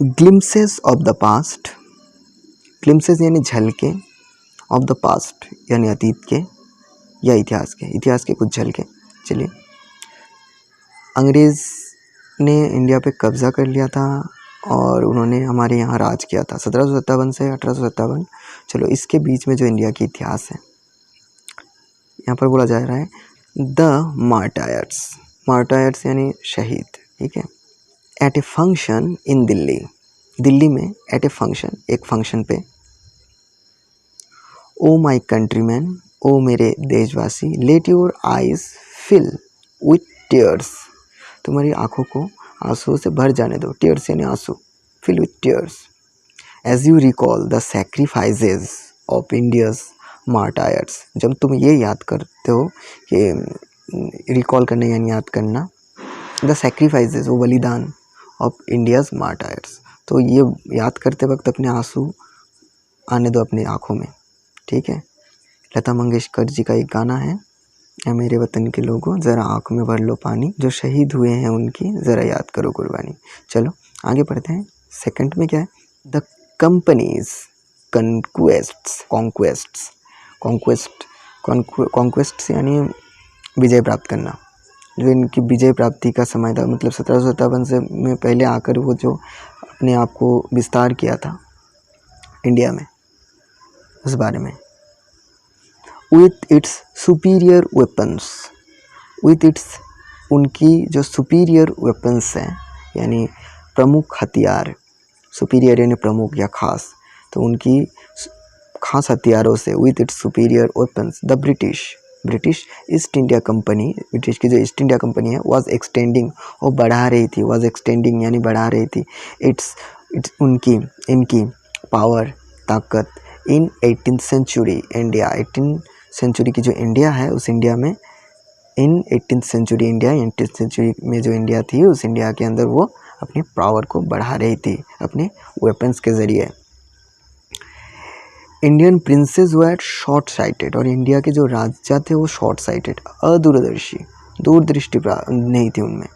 Glimpses of the past, glimpses यानी झलके, of the past यानी अतीत के या इतिहास के कुछ झलके। चलिए, अंग्रेज़ ने इंडिया पे कब्ज़ा कर लिया था और उन्होंने हमारे यहाँ राज किया था 1757 से 1857। चलो, इसके बीच में जो इंडिया की इतिहास है, यहाँ पर बोला जा रहा है द मार्टायर्स, मार्टायर्स यानी शहीद, ठीक है। At a function in Delhi, Delhi में एट ए फंक्शन, एक फंक्शन पे, ओ माई कंट्रीमैन, ओ मेरे देशवासी, let your eyes fill with tears, तुम्हारी आंखों को आंसुओं से भर जाने दो, टीयर्स यानी आंसू, fill with tears, as you recall the sacrifices of India's martyrs, जब तुम ये याद करते हो कि रिकॉल करना यानी याद करना, द सैक्रिफाइसेस वो बलिदान ऑफ इंडियाज मार्टायर्स, तो ये याद करते वक्त अपने आंसू आने दो अपनी आँखों में, ठीक है। लता मंगेशकर जी का एक गाना है, ऐ मेरे वतन के लोगों ज़रा आँख में भर लो पानी, जो शहीद हुए हैं उनकी ज़रा याद करो कुर्बानी। चलो आगे बढ़ते हैं। सेकंड में क्या है, द कंपनीज कॉन्क्वेस्ट्स, कॉन्क्वेस्ट यानी विजय प्राप्त करना, जो इनकी विजय प्राप्ति का समय था, मतलब 1757 से में पहले आकर वो जो अपने आप को विस्तार किया था इंडिया में, उस बारे में। With its superior weapons, with its उनकी जो सुपीरियर वेपन्स हैं यानी प्रमुख हथियार, सुपीरियर यानी प्रमुख या खास, तो उनकी खास हथियारों से, with its superior weapons, the British east India company, British की जो ईस्ट इंडिया कंपनी है, वाज एक्सटेंडिंग, वो बढ़ा रही थी, वाज एक्सटेंडिंग यानी बढ़ा रही थी, इट्स इनकी पावर, ताकत, इन 18th century India, 18th century की जो इंडिया है उस इंडिया में, इन 18th century India, 18th century में जो इंडिया थी उस इंडिया के अंदर वो अपनी पावर को बढ़ा रही थी अपने वेपन्स के ज़रिए। इंडियन प्रिंसेस वर शॉर्ट साइटेड, और इंडिया के जो राजा थे वो शॉर्ट साइटेड, अदूरदर्शी, दूरदृष्टि नहीं थी उनमें,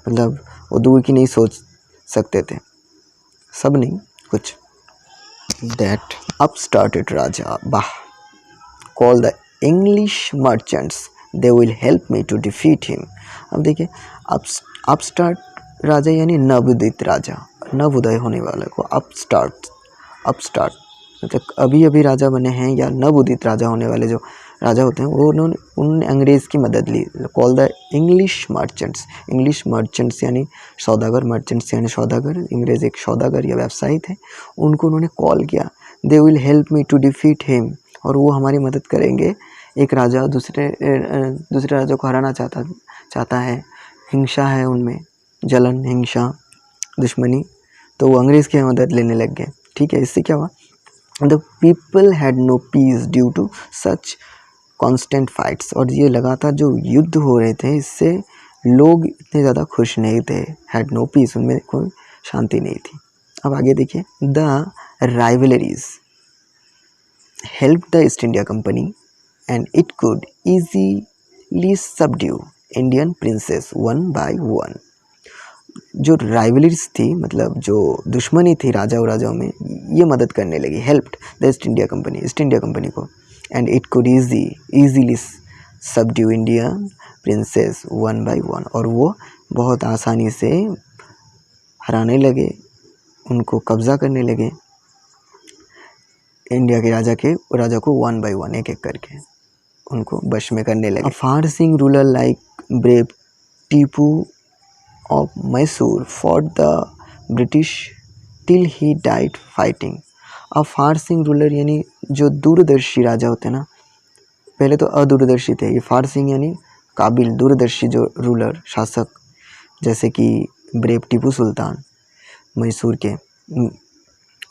मतलब वो दूर की नहीं सोच सकते थे, सब नहीं कुछ। दैट upstarted राजा बाह call the English merchants, they will help me to defeat him. अब देखिए, अपस्टार्ट राजा यानी नवोदित राजा, नवोदय होने वाले को अपस्टार्ट मतलब अभी अभी राजा बने हैं या नवोदित राजा होने वाले जो राजा होते हैं, वो उन्होंने अंग्रेज़ की मदद ली। कॉल द इंग्लिश मर्चेंट्स यानी सौदागर, मर्चेंट्स यानी सौदागर, अंग्रेज़ एक सौदागर या व्यवसायी थे, उनको उन्होंने कॉल किया। They will help me to defeat him, और वो हमारी मदद करेंगे। एक राजा दूसरे राजा को हराना चाहता है, हिंसा है उनमें, जलन, हिंसा, दुश्मनी, तो वो अंग्रेज़ की मदद लेने लग गए, ठीक है। इससे क्या हुआ, the people had no peace due to such constant fights, और ये लगातार जो युद्ध हो रहे थे इससे लोग इतने ज़्यादा खुश नहीं थे, हैड नो पीस, उनमें कोई शांति नहीं थी। अब आगे देखिए, the rivalries helped the East India Company and it could easily subdue Indian princes one by one। जो राइवलरीज थी, मतलब जो दुश्मनी थी राजा और राजाओं में, ये मदद करने लगी, helped the East India Company को, and it could easily subdue Indian princes one by one, और वो बहुत आसानी से हराने लगे, उनको कब्ज़ा करने लगे, इंडिया के राजा को वन बाय वन, एक एक करके उनको वश में करने लगे। फार Singh ruler like brave Tipu of Mysore for the British till he died fighting. अब फार सिंह रूलर यानी जो दूरदर्शी राजा होते हैं ना, पहले तो अदूरदर्शी थे, ये फार सिंह यानी काबिल, दूरदर्शी जो रूलर, शासक, जैसे कि ब्रेव टीपू सुल्तान मैसूर के,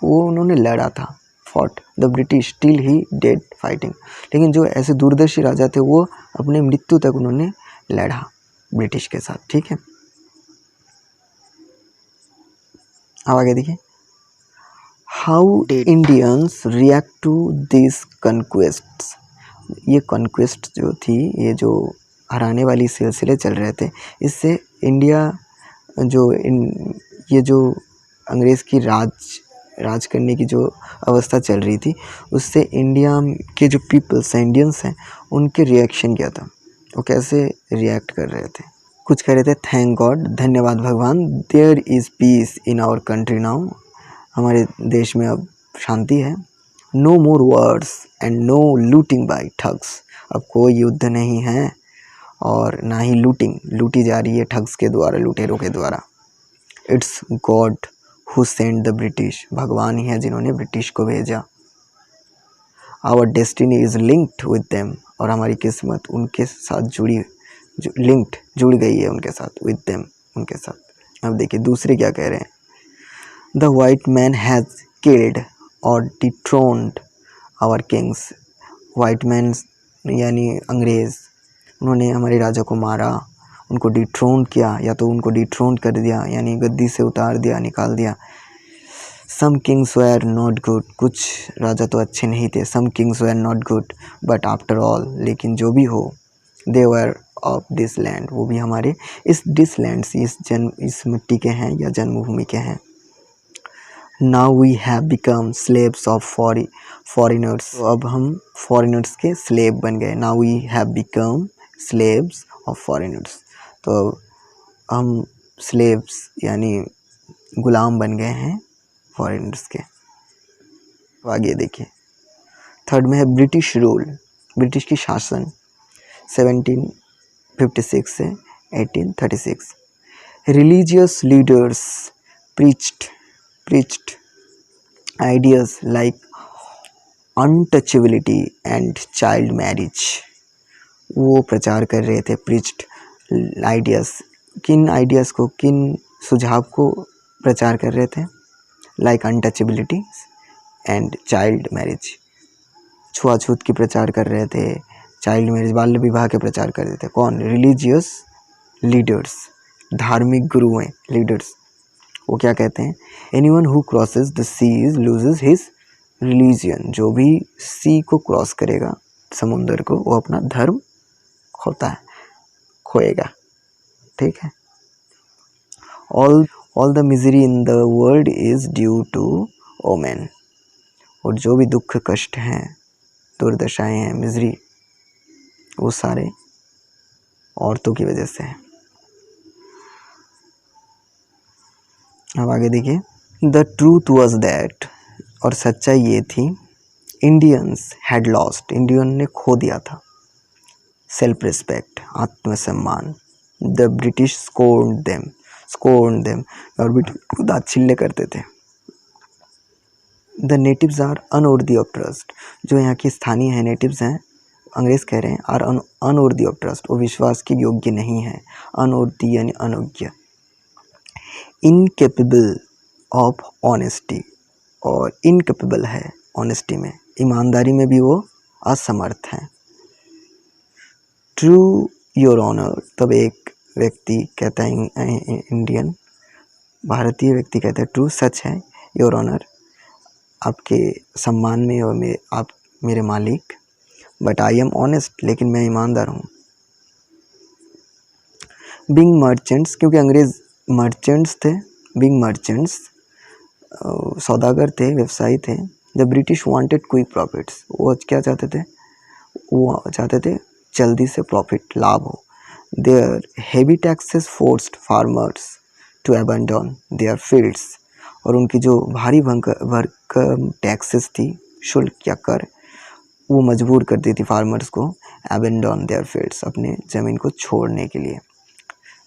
वो उन्होंने लड़ा था, fought the British till he dead fighting, लेकिन जो ऐसे दूरदर्शी राजा थे वो अपने मृत्यु तक उन्होंने लड़ा ब्रिटिश के साथ, ठीक है। अब आगे देखिए, how Indians react to this conquests. ये कॉन्क्वेस्ट जो थी, ये जो हराने वाली सिलसिले चल रहे थे, इससे इंडिया ये जो अंग्रेज़ की राज करने की जो अवस्था चल रही थी, उससे इंडिया के जो पीपल्स हैं, इंडियंस हैं, उनके रिएक्शन क्या था, वो कैसे रिएक्ट कर रहे थे। कुछ कह रहे थे थैंक गॉड, धन्यवाद भगवान, there is peace in our country now, हमारे देश में अब शांति है। No more words and no looting by thugs, अब कोई युद्ध नहीं है और ना ही लूटी जा रही है ठग्स के द्वारा, लुटेरों के द्वारा। It's God who send the British, भगवान ही है जिन्होंने ब्रिटिश को भेजा। Our destiny is linked with them, और हमारी किस्मत उनके साथ जुड़ गई है उनके साथ, विद देम, उनके साथ। अब देखिए दूसरे क्या कह रहे हैं। The white man has killed और डिथ्रोन्ड आवर किंग्स, वाइट मैन यानी अंग्रेज़, उन्होंने हमारे राजा को मारा, उनको डिथ्रोन किया, या तो उनको डिथ्रोन कर दिया यानी गद्दी से उतार दिया, निकाल दिया। Some kings were not good, कुछ राजा तो अच्छे नहीं थे। Some kings were not good but after all, लेकिन जो भी हो, they were of this land, वो भी हमारे इस दिस लैंड से, इस मिट्टी के हैं या जन्मभूमि के हैं। Now we have become slaves of foreigners, तो अब हम फॉरेनर्स के स्लेव बन गए। Now we have become slaves of foreigners, तो हम स्लेव्स यानी गुलाम बन गए हैं फॉरेनर्स के। तो आगे देखिए थर्ड में है ब्रिटिश रूल, ब्रिटिश की शासन 1756 से 1836। Religious leaders preached ideas like untouchability and child marriage, वो प्रचार कर रहे थे। preached ideas, किन आइडियाज़ को, किन सुझाव को प्रचार कर रहे थे। like untouchability and child marriage, छुआछूत की प्रचार कर रहे थे, चाइल्ड मैरिज, बाल्य विवाह के प्रचार कर रहे थे। कौन? रिलीजियस लीडर्स, धार्मिक गुरु हैं, लीडर्स। वो क्या कहते हैं? Anyone who crosses the seas loses his religion, जो भी सी को क्रॉस करेगा, समुंदर को, वो अपना धर्म खोएगा। ठीक है। All the misery in the world is due to omen, और जो भी दुख कष्ट हैं, दुर्दशाएं हैं, मिजरी, वो सारे औरतों की वजह से है। अब आगे देखिए, द ट्रूथ वॉज दैट, और सच्चाई ये थी, इंडियंस हैड लॉस्ट, इंडियन ने खो दिया था, सेल्फ रिस्पेक्ट, आत्मसम्मान। द ब्रिटिश स्कोर्न देम, और ब्रिटिश को दाचिल्य करते थे। The natives are unworthy of trust, जो यहाँ के स्थानीय हैं, नेटिव्स हैं, अंग्रेज कह रहे हैं, आर अनवर्दी ऑफ ट्रस्ट, वो विश्वास के योग्य नहीं है। अनवर्दी यानी अयोग्य। इनकेपेबल ऑफ ऑनेस्टी, और इनकेपेबल है ऑनेस्टी में, ईमानदारी में भी वो असमर्थ हैं। ट्रू योर ऑनर, तब एक व्यक्ति कहता है, इंडियन भारतीय व्यक्ति कहता है, ट्रू सच है, योर ऑनर आपके सम्मान में, और आप मेरे मालिक, बट आई एम ऑनेस्ट, लेकिन मैं ईमानदार हूँ। बिंग मर्चेंट्स, क्योंकि अंग्रेज मर्चेंट्स थे, बिंग मर्चेंट्स सौदागर थे, व्यवसायी थे। The British wanted quick profits, वो क्या चाहते थे? वो चाहते थे जल्दी से प्रॉफिट, लाभ हो। Their heavy taxes forced farmers to abandon their fields, और उनकी जो भारी भरकम टैक्सेस थी, शुल्क या कर, वो मजबूर कर दी थी फार्मर्स को अबैंडन देयर फील्ड्स, अपने ज़मीन को छोड़ने के लिए।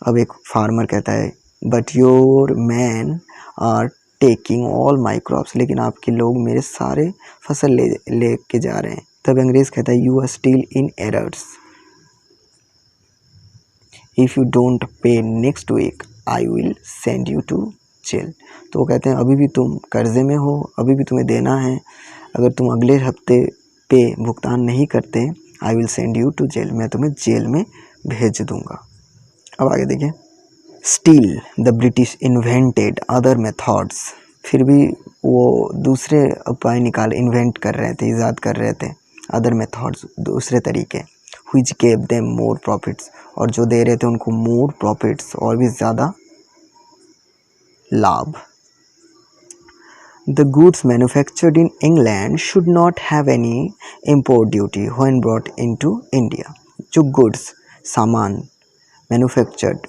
अब एक फार्मर कहता है, but your man are taking all my crops, लेकिन आपके लोग मेरे सारे फसल ले के जा रहे हैं। तब अंग्रेज कहता है, you are still in arrears, if you don't pay next week I will send you to jail. तो वो कहते हैं, अभी भी तुम कर्जे में हो, अभी भी तुम्हें देना है, अगर तुम अगले हफ्ते पे भुगतान नहीं करते, I will send you to jail, मैं तुम्हें जेल में भेज दूंगा। अब आगे देखिए, still the British invented other methods, फिर भी वो दूसरे उपाय इन्वेंट कर रहे थे, ईजाद कर रहे थे, अदर मेथड्स, दूसरे तरीके, which gave them more profits, और जो दे रहे थे उनको मोर प्रॉफिट्स, और भी ज़्यादा लाभ। The goods manufactured in England should not have any import duty when brought into India. जो गुड्स सामान मैन्युफैक्चर्ड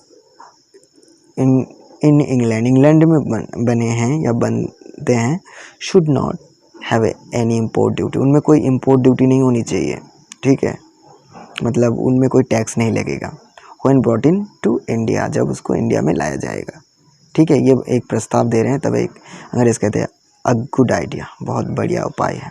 इन इंग्लैंड, इंग्लैंड में बने हैं या बनते हैं, should not have any import duty, उनमें कोई इम्पोर्ट ड्यूटी नहीं होनी चाहिए, ठीक है, मतलब उनमें कोई टैक्स नहीं लगेगा। When brought in to India, जब उसको इंडिया में लाया जाएगा, ठीक है। ये एक प्रस्ताव दे रहे हैं, तब एक अंग्रेज कहते हैं अ गुड आइडिया, बहुत बढ़िया उपाय है।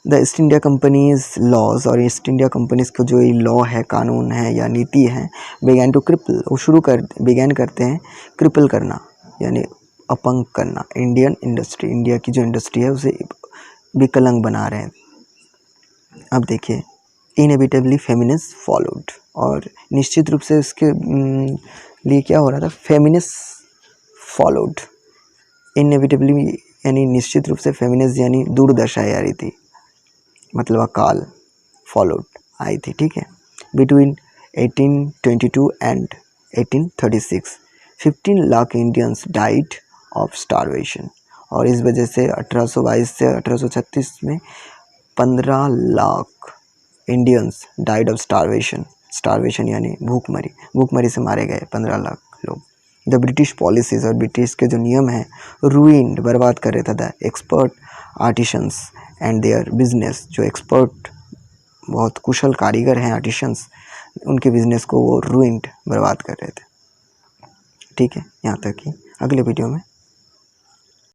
The East India company's laws, और ईस्ट इंडिया कंपनीज को जो ये लॉ है, कानून है या नीति है, बिगैन टू क्रिपल, वो बिगैन करते हैं क्रिपल करना, यानी अपंग करना इंडियन इंडस्ट्री, इंडिया की जो इंडस्ट्री है उसे विकलांग बना रहे हैं। अब देखिए, इनएविटेबली फेमिनिस्ट फॉलोड, और निश्चित रूप से उसके लिए क्या हो रहा था, फेमिनिस्ट फॉलोड, इनएविटेबली यानी निश्चित रूप से, फेमिनिस्ट यानी दुर्दशा आ रही थी, मतलब अकाल, फॉलोड आई थी, ठीक है। Between 1822 and 1836 15 lakh Indians died of starvation, और इस वजह से 1822 से 1836 में 15 lakh Indians died of starvation, starvation यानी भूखमरी, भूखमरी से मारे गए 15 लाख लोग। द ब्रिटिश पॉलिसीज़, और ब्रिटिश के जो नियम हैं, रूइंड, बर्बाद कर रहे थे the expert artisans and their business, जो एक्सपर्ट बहुत कुशल कारीगर हैं आर्टिशंस, उनके बिजनेस को वो रूइंड, बर्बाद कर रहे थे, ठीक है। यहाँ तक कि अगले वीडियो में